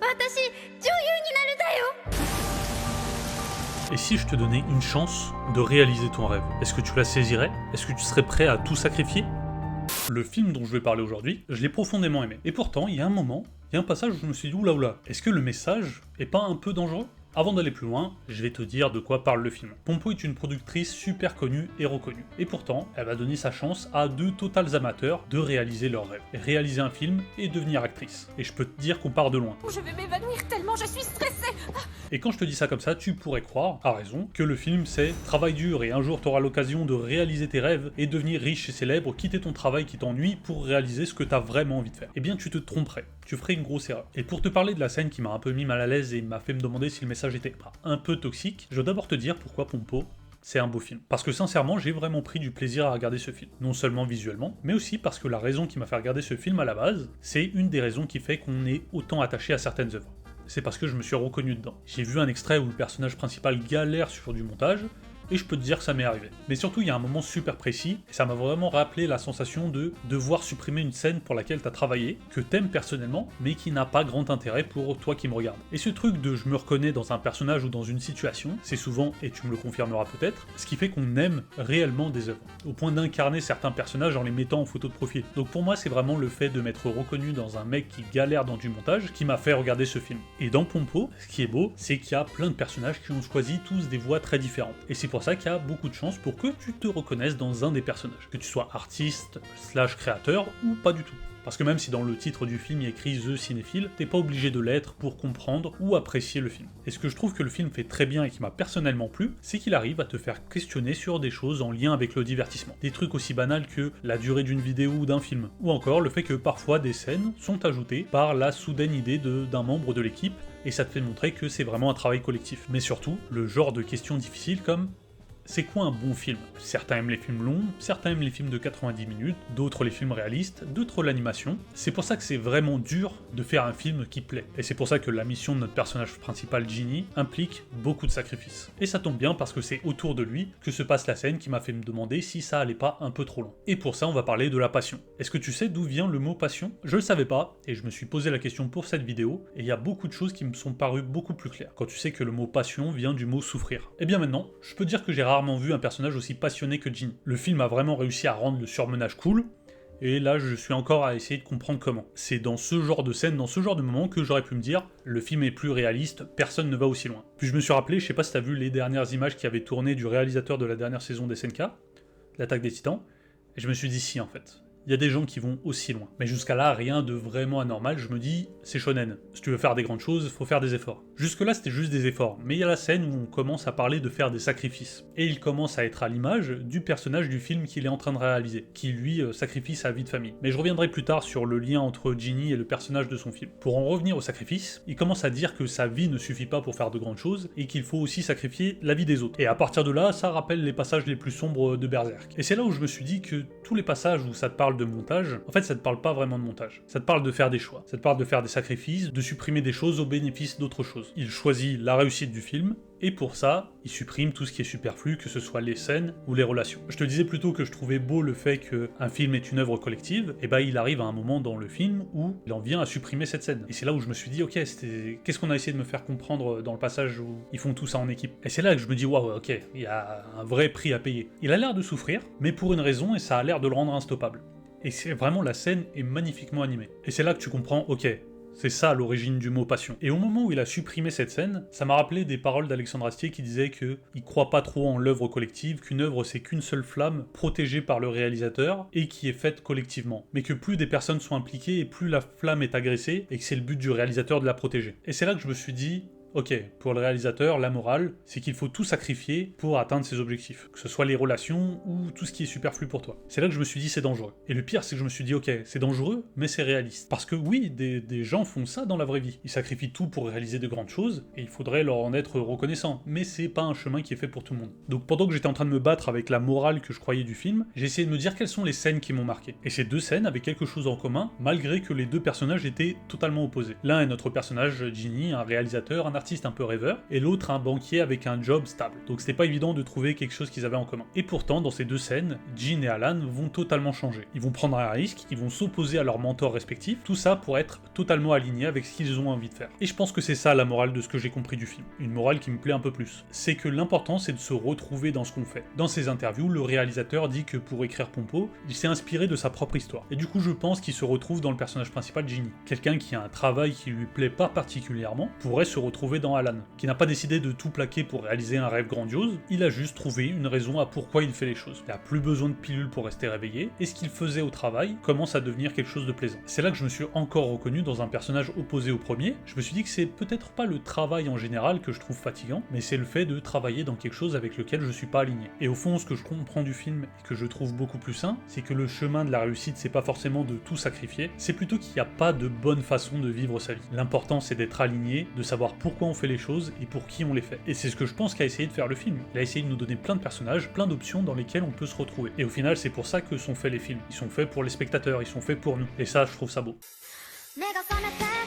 私女優になるだよ。 Et si je te donnais une chance de réaliser ton rêve, est-ce que tu la saisirais? Est-ce que tu serais prêt à tout sacrifier? Le film dont je vais parler aujourd'hui, je l'ai profondément aimé. Et pourtant, il y a un moment, il y a un passage où je me suis dit oula oula, est-ce que le message est pas un peu dangereux? Avant d'aller plus loin, je vais te dire de quoi parle le film. Pompo est une productrice super connue et reconnue. Et pourtant, elle va donner sa chance à deux totals amateurs de réaliser leur rêve. Réaliser un film et devenir actrice. Et je peux te dire qu'on part de loin. Je vais m'évanouir tellement je suis stressée. Et quand je te dis ça comme ça, tu pourrais croire, à raison, que le film c'est travail dur et un jour t'auras l'occasion de réaliser tes rêves et devenir riche et célèbre, quitter ton travail qui t'ennuie pour réaliser ce que t'as vraiment envie de faire. Eh bien tu te tromperais, tu ferais une grosse erreur. Et pour te parler de la scène qui m'a un peu mis mal à l'aise et m'a fait me demander si le message était un peu toxique, je dois d'abord te dire pourquoi Pompo c'est un beau film. Parce que sincèrement, j'ai vraiment pris du plaisir à regarder ce film. Non seulement visuellement, mais aussi parce que la raison qui m'a fait regarder ce film à la base, c'est une des raisons qui fait qu'on est autant attaché à certaines œuvres. C'est parce que je me suis reconnu dedans. J'ai vu un extrait où le personnage principal galère sur du montage, et je peux te dire que ça m'est arrivé. Mais surtout, il y a un moment super précis, et ça m'a vraiment rappelé la sensation de devoir supprimer une scène pour laquelle t'as travaillé, que t'aimes personnellement, mais qui n'a pas grand intérêt pour toi qui me regarde. Et ce truc de je me reconnais dans un personnage ou dans une situation, c'est souvent, et tu me le confirmeras peut-être, ce qui fait qu'on aime réellement des œuvres, au point d'incarner certains personnages en les mettant en photo de profil. Donc pour moi, c'est vraiment le fait de m'être reconnu dans un mec qui galère dans du montage qui m'a fait regarder ce film. Et dans Pompo, ce qui est beau, c'est qu'il y a plein de personnages qui ont choisi tous des voies très différentes. Et c'est pour ça qu'il y a beaucoup de chances pour que tu te reconnaisses dans un des personnages, que tu sois artiste, / créateur, ou pas du tout. Parce que même si dans le titre du film il y a écrit The Cinéphile, t'es pas obligé de l'être pour comprendre ou apprécier le film. Et ce que je trouve que le film fait très bien et qui m'a personnellement plu, c'est qu'il arrive à te faire questionner sur des choses en lien avec le divertissement. Des trucs aussi banals que la durée d'une vidéo ou d'un film, ou encore le fait que parfois des scènes sont ajoutées par la soudaine idée d'un membre de l'équipe, et ça te fait montrer que c'est vraiment un travail collectif. Mais surtout, le genre de questions difficiles comme c'est quoi un bon film? Certains aiment les films longs, certains aiment les films de 90 minutes, d'autres les films réalistes, d'autres l'animation. C'est pour ça que c'est vraiment dur de faire un film qui plaît. Et c'est pour ça que la mission de notre personnage principal, Ginny, implique beaucoup de sacrifices. Et ça tombe bien parce que c'est autour de lui que se passe la scène qui m'a fait me demander si ça allait pas un peu trop loin. Et pour ça, on va parler de la passion. Est-ce que tu sais d'où vient le mot passion? Je le savais pas, et je me suis posé la question pour cette vidéo, et il y a beaucoup de choses qui me sont parues beaucoup plus claires, quand tu sais que le mot passion vient du mot souffrir. Et bien maintenant, je peux dire que j'ai rarement vu un personnage aussi passionné que Ginny. Le film a vraiment réussi à rendre le surmenage cool, et là je suis encore à essayer de comprendre comment. C'est dans ce genre de scène, dans ce genre de moment que j'aurais pu me dire le film est plus réaliste, personne ne va aussi loin. Puis je me suis rappelé, je sais pas si t'as vu les dernières images qui avaient tourné du réalisateur de la dernière saison d'SNK, l'Attaque des Titans, et je me suis dit si en fait. Il y a des gens qui vont aussi loin. Mais jusqu'à là, rien de vraiment anormal, je me dis, c'est shonen. Si tu veux faire des grandes choses, faut faire des efforts. Jusque là, c'était juste des efforts, mais il y a la scène où on commence à parler de faire des sacrifices. Et il commence à être à l'image du personnage du film qu'il est en train de réaliser, qui lui sacrifie sa vie de famille. Mais je reviendrai plus tard sur le lien entre Ginny et le personnage de son film. Pour en revenir au sacrifice, il commence à dire que sa vie ne suffit pas pour faire de grandes choses, et qu'il faut aussi sacrifier la vie des autres. Et à partir de là, ça rappelle les passages les plus sombres de Berserk. Et c'est là où je me suis dit que tous les passages où ça te parle de montage, en fait ça te parle pas vraiment de montage. Ça te parle de faire des choix, ça te parle de faire des sacrifices, de supprimer des choses au bénéfice d'autres choses. Il choisit la réussite du film, et pour ça, il supprime tout ce qui est superflu, que ce soit les scènes ou les relations. Je te disais plutôt que je trouvais beau le fait qu'un film est une œuvre collective, et bah il arrive à un moment dans le film où il en vient à supprimer cette scène. Et c'est là où je me suis dit, ok, qu'est-ce qu'on a essayé de me faire comprendre dans le passage où ils font tout ça en équipe? Et c'est là que je me dis, waouh, ok, il y a un vrai prix à payer. Il a l'air de souffrir, mais pour une raison, et ça a l'air de le rendre instoppable. Et c'est vraiment, la scène est magnifiquement animée. Et c'est là que tu comprends, ok, c'est ça l'origine du mot passion. Et au moment où il a supprimé cette scène, ça m'a rappelé des paroles d'Alexandre Astier qui disait qu'il croit pas trop en l'œuvre collective, qu'une œuvre c'est qu'une seule flamme protégée par le réalisateur et qui est faite collectivement. Mais que plus des personnes sont impliquées et plus la flamme est agressée et que c'est le but du réalisateur de la protéger. Et c'est là que je me suis dit, ok, pour le réalisateur, la morale, c'est qu'il faut tout sacrifier pour atteindre ses objectifs. Que ce soit les relations ou tout ce qui est superflu pour toi. C'est là que je me suis dit c'est dangereux. Et le pire, c'est que je me suis dit ok, c'est dangereux, mais c'est réaliste. Parce que oui, des gens font ça dans la vraie vie. Ils sacrifient tout pour réaliser de grandes choses, et il faudrait leur en être reconnaissant. Mais c'est pas un chemin qui est fait pour tout le monde. Donc pendant que j'étais en train de me battre avec la morale que je croyais du film, j'ai essayé de me dire quelles sont les scènes qui m'ont marqué. Et ces deux scènes avaient quelque chose en commun, malgré que les deux personnages étaient totalement opposés. L'un est notre personnage, Ginny, un réalisateur, un artiste un peu rêveur, et l'autre un banquier avec un job stable. Donc c'était pas évident de trouver quelque chose qu'ils avaient en commun. Et pourtant, dans ces deux scènes, Jin et Alan vont totalement changer. Ils vont prendre un risque, ils vont s'opposer à leurs mentors respectifs, tout ça pour être totalement alignés avec ce qu'ils ont envie de faire. Et je pense que c'est ça la morale de ce que j'ai compris du film. Une morale qui me plaît un peu plus. C'est que l'important c'est de se retrouver dans ce qu'on fait. Dans ses interviews, le réalisateur dit que pour écrire Pompo, il s'est inspiré de sa propre histoire. Et du coup, je pense qu'il se retrouve dans le personnage principal, Ginny. Quelqu'un qui a un travail qui lui plaît pas particulièrement pourrait se retrouver dans Alan, qui n'a pas décidé de tout plaquer pour réaliser un rêve grandiose, il a juste trouvé une raison à pourquoi il fait les choses. Il n'a plus besoin de pilules pour rester réveillé, et ce qu'il faisait au travail commence à devenir quelque chose de plaisant. C'est là que je me suis encore reconnu dans un personnage opposé au premier. Je me suis dit que c'est peut-être pas le travail en général que je trouve fatigant, mais c'est le fait de travailler dans quelque chose avec lequel je suis pas aligné. Et au fond, ce que je comprends du film et que je trouve beaucoup plus sain, c'est que le chemin de la réussite, c'est pas forcément de tout sacrifier, c'est plutôt qu'il n'y a pas de bonne façon de vivre sa vie. L'important, c'est d'être aligné, de savoir pourquoi on fait les choses et pour qui on les fait. Et c'est ce que je pense qu'a essayé de faire le film. Il a essayé de nous donner plein de personnages, plein d'options dans lesquelles on peut se retrouver. Et au final, c'est pour ça que sont faits les films. Ils sont faits pour les spectateurs, ils sont faits pour nous. Et ça, je trouve ça beau. 目が覚めて